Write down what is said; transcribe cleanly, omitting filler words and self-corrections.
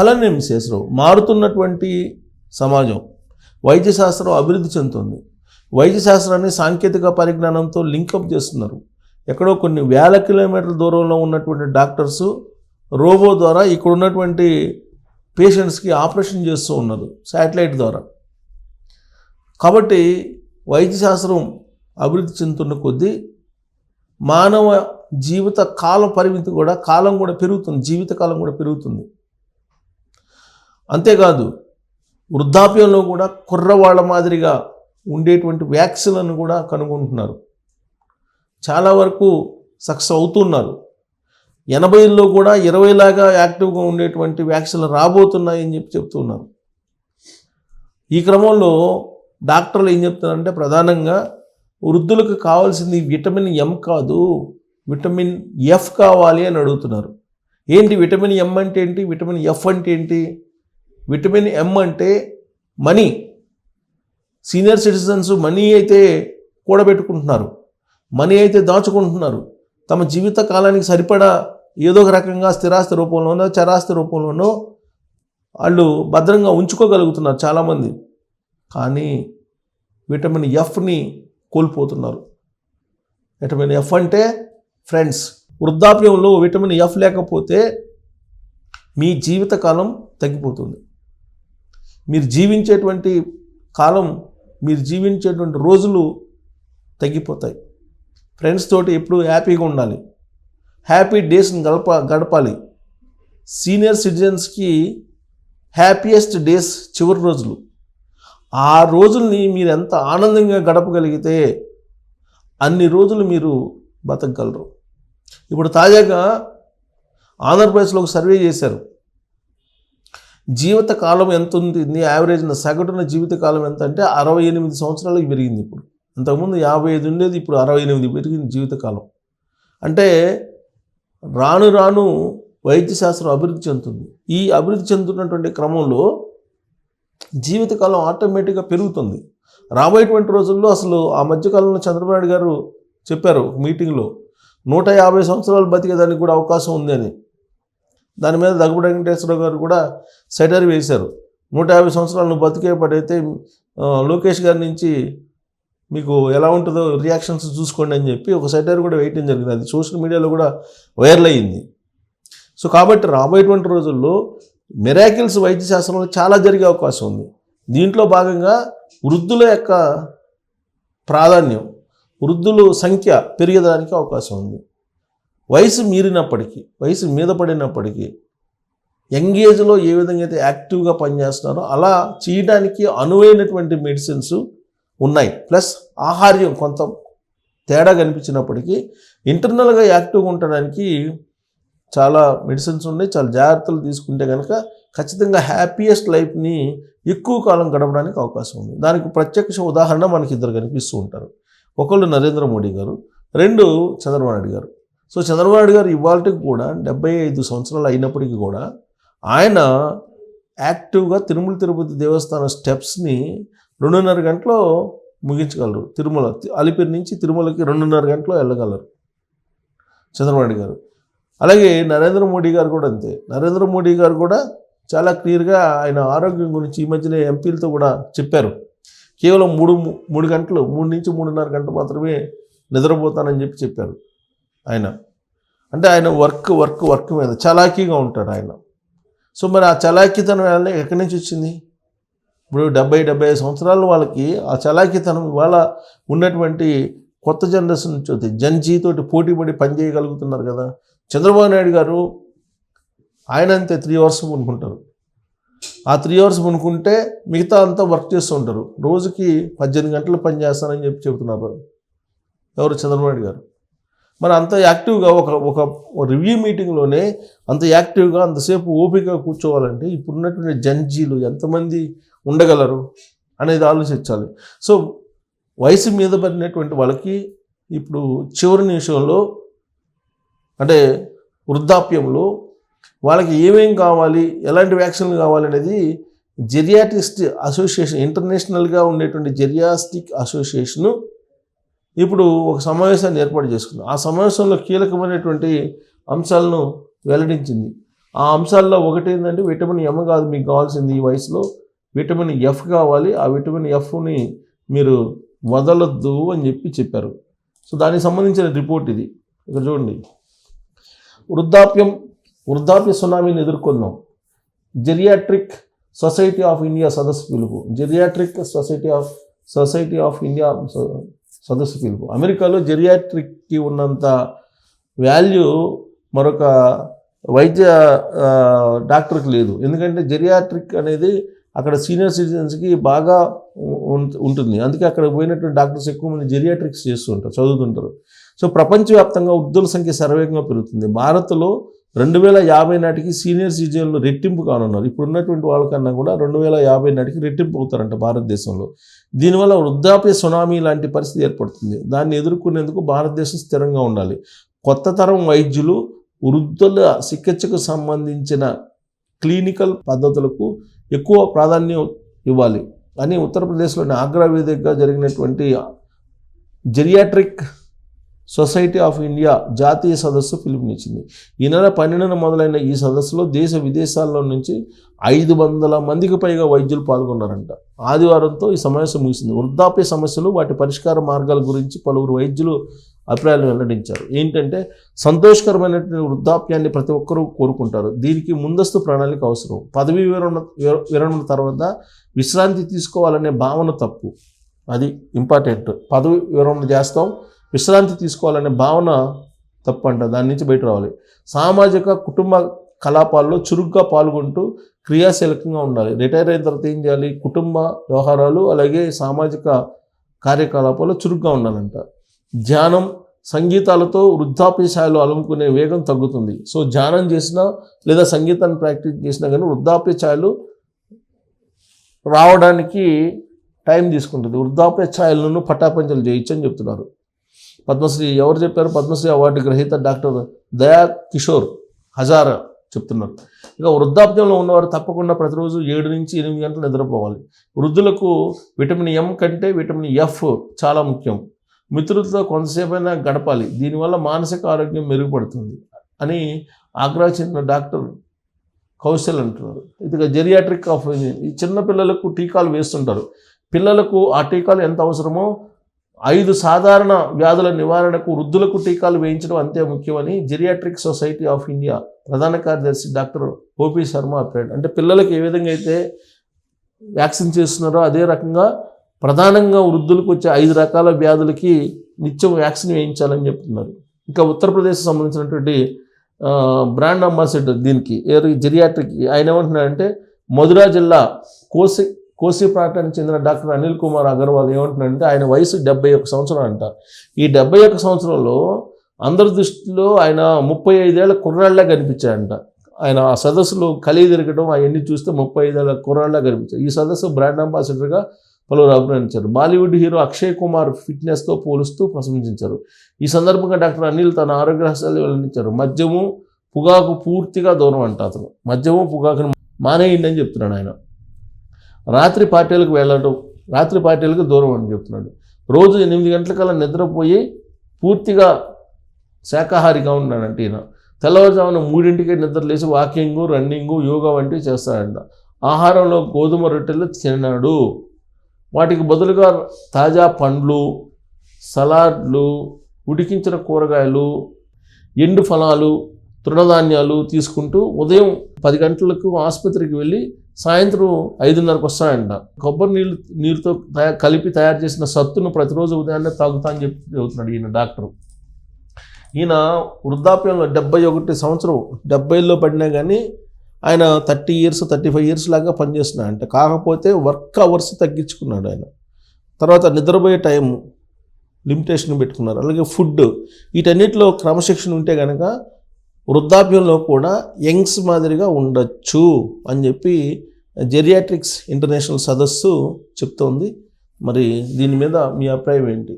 అలానే శేషరావు మారుతున్నటువంటి సమాజం వైద్య శాస్త్రం అభివృద్ధి చెందుతుంది. వైద్య శాస్త్రాన్ని సాంకేతిక పరిజ్ఞానంతో లింకప్ చేస్తున్నారు. ఎక్కడో కొన్ని వేల కిలోమీటర్ల దూరంలో ఉన్నటువంటి డాక్టర్స్ రోబో ద్వారా ఇక్కడ ఉన్నటువంటి పేషెంట్స్కి ఆపరేషన్ చేస్తూ ఉన్నారు శాటిలైట్ ద్వారా. కాబట్టి వైద్య శాస్త్రం అభివృద్ధి చెందుతున్న కొద్దీ మానవ జీవిత కాల పరిమితి కూడా కాలం కూడా పెరుగుతుంది, జీవితకాలం కూడా పెరుగుతుంది. అంతేకాదు వృద్ధాప్యంలో కూడా కుర్రవాళ్ళ మాదిరిగా ఉండేటువంటి వ్యాక్సిన్లను కూడా కనుగొంటున్నారు. చాలా వరకు సక్సెస్ అవుతున్నారు. 80లో కూడా 20లాగా యాక్టివ్గా ఉండేటువంటి వ్యాక్సిన్లు రాబోతున్నాయని చెప్తున్నారు. ఈ క్రమంలో డాక్టర్లు ఏం చెప్తున్నారంటే ప్రధానంగా వృద్ధులకు కావాల్సింది విటమిన్ ఎం కాదు, విటమిన్ ఎఫ్ కావాలి అని అడుగుతున్నారు. ఏంటి విటమిన్ ఎం అంటే ఏంటి, విటమిన్ ఎఫ్ అంటే ఏంటి? విటమిన్ ఎం అంటే మనీ. సీనియర్ సిటిజన్స్ మనీ అయితే కూడబెట్టుకుంటున్నారు, మనీ అయితే దాచుకుంటున్నారు. తమ జీవిత కాలానికి సరిపడా ఏదో ఒక రకంగా స్థిరాస్తి రూపంలోనో చరాస్తి రూపంలోనో వాళ్ళు భద్రంగా ఉంచుకోగలుగుతున్నారు చాలామంది. కానీ విటమిన్ ఎఫ్ని కోల్పోతున్నారు. విటమిన్ ఎఫ్ అంటే ఫ్రెండ్స్, వృద్ధాప్యంలో విటమిన్ ఎఫ్ లేకపోతే మీ జీవితకాలం తగ్గిపోతుంది. మీరు జీవించేటువంటి కాలం, మీరు జీవించేటువంటి రోజులు తగ్గిపోతాయి. ఫ్రెండ్స్ తోటి ఎప్పుడు హ్యాపీగా ఉండాలి, హ్యాపీ డేస్ని గడపాలి. సీనియర్ సిటిజన్స్కి హ్యాపీయెస్ట్ డేస్ చివరి రోజులు. ఆ రోజుల్ని మీరు ఎంత ఆనందంగా గడపగలిగితే అన్ని రోజులు మీరు బతకగలరు. ఇప్పుడు తాజాగా ఆంధ్రప్రదేశ్లో ఒక సర్వే చేశారు. జీవితకాలం ఎంత ఉంటుంది, యావరేజ్న సగటున జీవితకాలం ఎంత అంటే 68 సంవత్సరాలకు పెరిగింది. ఇప్పుడు అంతకుముందు 55 ఉండేది, ఇప్పుడు 68 పెరిగింది జీవితకాలం. అంటే రాను రాను వైద్య శాస్త్రం అభివృద్ధి చెందుతుంది. ఈ అభివృద్ధి చెందుతున్నటువంటి క్రమంలో జీవితకాలం ఆటోమేటిక్గా పెరుగుతుంది. రాబోయేటువంటి రోజుల్లో అసలు ఆ మధ్యకాలంలో చంద్రబాబు నాయుడు గారు చెప్పారు మీటింగ్లో 150 సంవత్సరాలు బతికేదానికి కూడా అవకాశం ఉంది అని. దాని మీద దగ్గుబాటి వెంకటేశ్వరరావు గారు కూడా సెటర్ వేశారు. 150 సంవత్సరాలు నువ్వు బతికే పడైతే లోకేష్ గారి నుంచి మీకు ఎలా ఉంటుందో రియాక్షన్స్ చూసుకోండి అని చెప్పి ఒక సెటర్ కూడా వేయటం జరిగింది. అది సోషల్ మీడియాలో కూడా వైరల్ అయ్యింది. సో కాబట్టి రాబోయేటువంటి రోజుల్లో మిరాకిల్స్ వైద్య శాస్త్రంలో చాలా జరిగే అవకాశం ఉంది. దీంట్లో భాగంగా వృద్ధుల యొక్క ప్రాధాన్యం, వృద్ధుల సంఖ్య పెరిగేదానికి అవకాశం ఉంది. వయసు మీరినప్పటికీ, వయసు మీద పడినప్పటికీ యంగ్ ఏజ్లో ఏ విధంగా అయితే యాక్టివ్గా పనిచేస్తున్నారో అలా చేయడానికి అనువైనటువంటి మెడిసిన్స్ ఉన్నాయి. ప్లస్ ఆహార్యం కొంత తేడా కనిపించినప్పటికీ ఇంటర్నల్గా యాక్టివ్గా ఉండడానికి చాలా మెడిసిన్స్ ఉన్నాయి. చాలా జాగ్రత్తలు తీసుకుంటే కనుక ఖచ్చితంగా హ్యాపీయెస్ట్ లైఫ్ని ఎక్కువ కాలం గడపడానికి అవకాశం ఉంది. దానికి ప్రత్యక్ష ఉదాహరణ మనకి ఇద్దరు కనిపిస్తూ ఉంటారు. ఒకళ్ళు నరేంద్ర మోడీ గారు, రెండు చంద్రబాబు నాయుడు గారు. సో చంద్రబాబు నాయుడు గారు ఇవాళకి కూడా 75 సంవత్సరాలు అయినప్పటికీ కూడా ఆయన యాక్టివ్గా తిరుమల తిరుపతి దేవస్థానం స్టెప్స్ని 2.5 గంటలో ముగించగలరు. తిరుమల అలిపిరి నుంచి తిరుమలకి 2.5 గంటలో వెళ్ళగలరు చంద్రబాబు నాయుడు గారు. అలాగే నరేంద్ర మోడీ గారు కూడా అంతే. నరేంద్ర మోడీ గారు కూడా చాలా క్లియర్గా ఆయన ఆరోగ్యం గురించి ఈ మధ్యనే ఎంపీలతో కూడా చెప్పారు. కేవలం 3 గంటలు, 3 నుంచి 3.5 గంటలు మాత్రమే నిద్రపోతానని చెప్పారు ఆయన. అంటే ఆయన వర్క్ మీద చలాకీగా ఉంటాడు ఆయన. సో మరి ఆ చలాకీతనం ఎక్కడి నుంచి వచ్చింది? ఇప్పుడు 70-75 సంవత్సరాలు వాళ్ళకి ఆ చలాకీతనం ఇవాళ ఉన్నటువంటి కొత్త జనరేషన్ నుంచి వస్తే జన్జీతోటి పోటీపడి పనిచేయగలుగుతున్నారు కదా. చంద్రబాబు నాయుడు గారు ఆయన అంతే 3 అవర్స్ పనుకుంటారు. ఆ 3 అవర్స్ పనుకుంటే మిగతా అంతా వర్క్ చేస్తూ ఉంటారు. రోజుకి 18 గంటలు పని చేస్తానని చెప్తున్నారు ఎవరు? చంద్రబాబు నాయుడు గారు. మరి అంత యాక్టివ్గా ఒక రివ్యూ మీటింగ్లోనే అంత యాక్టివ్గా అంతసేపు ఓపికగా కూర్చోవాలంటే ఇప్పుడున్నటువంటి జన్జీలు ఎంతమంది ఉండగలరు అనేది ఆలోచించాలి. సో వయసు మీద పడినటువంటి వాళ్ళకి ఇప్పుడు చివరి నిమిషంలో అంటే వృద్ధాప్యంలో వాళ్ళకి ఏమేం కావాలి, ఎలాంటి వ్యాక్సిన్లు కావాలి అనేది జెరియాట్రిస్ట్ అసోసియేషన్, ఇంటర్నేషనల్గా ఉండేటువంటి జెరియాస్టిక్ అసోసియేషను ఇప్పుడు ఒక సమావేశాన్ని ఏర్పాటు చేసుకుంది. ఆ సమావేశంలో కీలకమైనటువంటి అంశాలను వెల్లడించింది. ఆ అంశాల్లో ఒకటి ఏంటంటే విటమిన్ ఎం కాదు మీకు కావాల్సింది ఈ వయసులో, విటమిన్ ఎఫ్ కావాలి. ఆ విటమిన్ ఎఫ్ని మీరు వదలొద్దు అని చెప్పారు. సో దానికి సంబంధించిన రిపోర్ట్ ఇది. ఇక్కడ చూడండి, వృద్ధాప్య సునామీని ఎదుర్కొందాం, జెరియాట్రిక్ సొసైటీ ఆఫ్ ఇండియా సదస్సు పిలుపు. జెరియాట్రిక్ సొసైటీ ఆఫ్ ఇండియా సదస్సు పిలుపు. అమెరికాలో జెరియాట్రిక్కి ఉన్నంత వాల్యూ మరొక వైద్య డాక్టర్కి లేదు. ఎందుకంటే జెరియాట్రిక్ అనేది అక్కడ సీనియర్ సిటిజన్స్కి బాగా ఉంటుంది. అందుకే అక్కడ పోయినటువంటి డాక్టర్స్ ఎక్కువ మంది జెరియాట్రిక్స్ చేస్తూ ఉంటారు, చదువుతుంటారు. సో ప్రపంచవ్యాప్తంగా వృద్ధుల సంఖ్య శరవేగంగా పెరుగుతుంది. భారత్లో 2050 నాటికి సీనియర్ సిటిజన్లు రెట్టింపు కానున్నారు. ఇప్పుడు ఉన్నటువంటి వాళ్ళకన్నా కూడా 2050 నాటికి రెట్టింపు అవుతారంట భారతదేశంలో. దీనివల్ల వృద్ధాప్య సునామీ లాంటి పరిస్థితి ఏర్పడుతుంది. దాన్ని ఎదుర్కొనేందుకు భారతదేశం స్థిరంగా ఉండాలి. కొత్త తరం వైద్యులు వృద్ధుల చికిత్సకు సంబంధించిన క్లినికల్ పద్ధతులకు ఎక్కువ ప్రాధాన్యం ఇవ్వాలి అని ఉత్తరప్రదేశ్లోని ఆగ్రా వేదికగా జరిగినటువంటి జెరియాట్రిక్ సొసైటీ ఆఫ్ ఇండియా జాతీయ సదస్సు పిలుపునిచ్చింది. ఈ నెల 12న మొదలైన ఈ సదస్సులో దేశ విదేశాల్లో నుంచి 500 మందికి పైగా వైద్యులు పాల్గొన్నారంట. ఆదివారంతో ఈ సమావేశం ముగిసింది. వృద్ధాప్య సమస్యలు, వాటి పరిష్కార మార్గాల గురించి పలువురు వైద్యులు అభిప్రాయాలు వెల్లడించారు. ఏంటంటే సంతోషకరమైనటువంటి వృద్ధాప్యాన్ని ప్రతి ఒక్కరూ కోరుకుంటారు. దీనికి ముందస్తు ప్రణాళిక అవసరం. పదవీ విరమణ తర్వాత విశ్రాంతి తీసుకోవాలనే భావన తప్పు. అది ఇంపార్టెంట్. పదవి విరమణ చేస్తాం, విశ్రాంతి తీసుకోవాలనే భావన తప్పంట. దాని నుంచి బయట రావాలి. సామాజిక కుటుంబ కలాపాల్లో చురుగ్గా పాల్గొంటూ క్రియాశీలకంగా ఉండాలి. రిటైర్ అయిన తర్వాత ఏం చేయాలి? కుటుంబ వ్యవహారాలు అలాగే సామాజిక కార్యకలాపాల్లో చురుగ్గా ఉండాలంట. ధ్యానం, సంగీతాలతో వృద్ధాప్య ఛాయలు అలుముకునే వేగం తగ్గుతుంది. సో ధ్యానం చేసినా లేదా సంగీతాన్ని ప్రాక్టీస్ చేసినా కానీ వృద్ధాప్య ఛాయలు రావడానికి టైం తీసుకుంటుంది. వృద్ధాప్య ఛాయలను పటాపంచలు చేయొచ్చు అని చెప్తున్నారు. పద్మశ్రీ ఎవరు చెప్పారు? పద్మశ్రీ అవార్డు గ్రహీత డాక్టర్ దయా కిషోర్ హజారా చెప్తున్నారు. ఇక వృద్ధాప్యంలో ఉన్నవారు తప్పకుండా ప్రతిరోజు 7 నుంచి 8 గంటలు నిద్రపోవాలి. వృద్ధులకు విటమిన్ ఎం కంటే విటమిన్ ఎఫ్ చాలా ముఖ్యం. మిత్రులతో కొంతసేపైనా గడపాలి. దీనివల్ల మానసిక ఆరోగ్యం మెరుగుపడుతుంది అని ఆగ్రా చెందిన డాక్టర్ కౌశల్ అంటున్నారు. ఇది జెరియాట్రిక్ ఆఫ్ ఈ చిన్న పిల్లలకు టీకాలు వేస్తుంటారు. పిల్లలకు ఆ టీకాలు ఎంత అవసరమో 5 సాధారణ వ్యాధుల నివారణకు వృద్ధులకు టీకాలు వేయించడం అంతే ముఖ్యమని జెరియాట్రిక్ సొసైటీ ఆఫ్ ఇండియా ప్రధాన కార్యదర్శి డాక్టర్ ఓపీ శర్మ అభిప్రాయం. అంటే పిల్లలకు ఏ విధంగా అయితే వ్యాక్సిన్ చేస్తున్నారో అదే రకంగా ప్రధానంగా వృద్ధులకు వచ్చే 5 రకాల వ్యాధులకి నిత్యం వ్యాక్సిన్ వేయించాలని చెప్తున్నారు. ఇంకా ఉత్తరప్రదేశ్ సంబంధించినటువంటి బ్రాండ్ అంబాసిడర్ దీనికి జెరియాట్రిక్ ఆయన ఏమంటున్నారంటే మధురా జిల్లా కోసిప్రాటానికి చెందిన డాక్టర్ అనిల్ కుమార్ అగర్వాల్ ఏమంటున్నారంటే ఆయన వయసు 71 సంవత్సరాలు అంట. ఈ 71 సంవత్సరంలో అందరి దృష్టిలో ఆయన 35 ఏళ్ల కుర్రాళ్ళ కనిపించాడంట. ఆయన ఆ సదస్సులో కలిగి తిరగడం అవన్నీ చూస్తే 35 ఏళ్ల కుర్రాళ్ళ కనిపించారు. ఈ సదస్సు బ్రాండ్ అంబాసిడర్గా పలువురు అభినందించారు. బాలీవుడ్ హీరో అక్షయ్ కుమార్ ఫిట్నెస్తో పోలుస్తూ ప్రశంసించారు. ఈ సందర్భంగా డాక్టర్ అనిల్ తన ఆరోగ్య రహస్యాలు వెల్లడించారు. మద్యము పొగాకు పూర్తిగా దూరం అంట. అతను మద్యము పొగాకును మానేయండి అని చెప్తున్నాడు ఆయన. రాత్రి పార్టీలకు దూరం అని చెప్తున్నాడు. రోజు 8 గంటలకల్లా నిద్రపోయి పూర్తిగా శాకాహారిగా ఉన్నాడంటే ఈయన. తెల్లవారుజామున 3ంటికే నిద్ర లేచి వాకింగు, రన్నింగు, యోగా వంటివి చేస్తాడంట. ఆహారంలో గోధుమ రొట్టెలు తిన్నాడు. వాటికి బదులుగా తాజా పండ్లు, సలాడ్లు, ఉడికించిన కూరగాయలు, ఎండు ఫలాలు, తృణధాన్యాలు తీసుకుంటూ ఉదయం 10 గంటలకు ఆసుపత్రికి వెళ్ళి సాయంత్రం 5:30కు వస్తాయంట. కొబ్బరి నీరుతో కలిపి తయారు చేసిన సత్తును ప్రతిరోజు ఉదయాన్నే తాగుతా అని చెప్పి చెబుతున్నాడు ఈయన డాక్టరు. ఈయన వృద్ధాప్యంలో 71 సంవత్సరం 70లో పడినా కానీ ఆయన 30 years 35 years లాగా పనిచేస్తున్నాడు అంటే. కాకపోతే వర్క్ అవర్స్ తగ్గించుకున్నాడు ఆయన. తర్వాత నిద్రపోయే టైం లిమిటేషన్ పెట్టుకున్నారు. అలాగే ఫుడ్, వీటన్నిటిలో క్రమశిక్షణ ఉంటే కనుక వృద్ధాప్యంలో కూడా యంగ్స్ మాదిరిగా ఉండొచ్చు అని చెప్పి జెరియాట్రిక్స్ ఇంటర్నేషనల్ సదస్సు చెప్తోంది. మరి దీని మీద మీ అభిప్రాయం ఏంటి?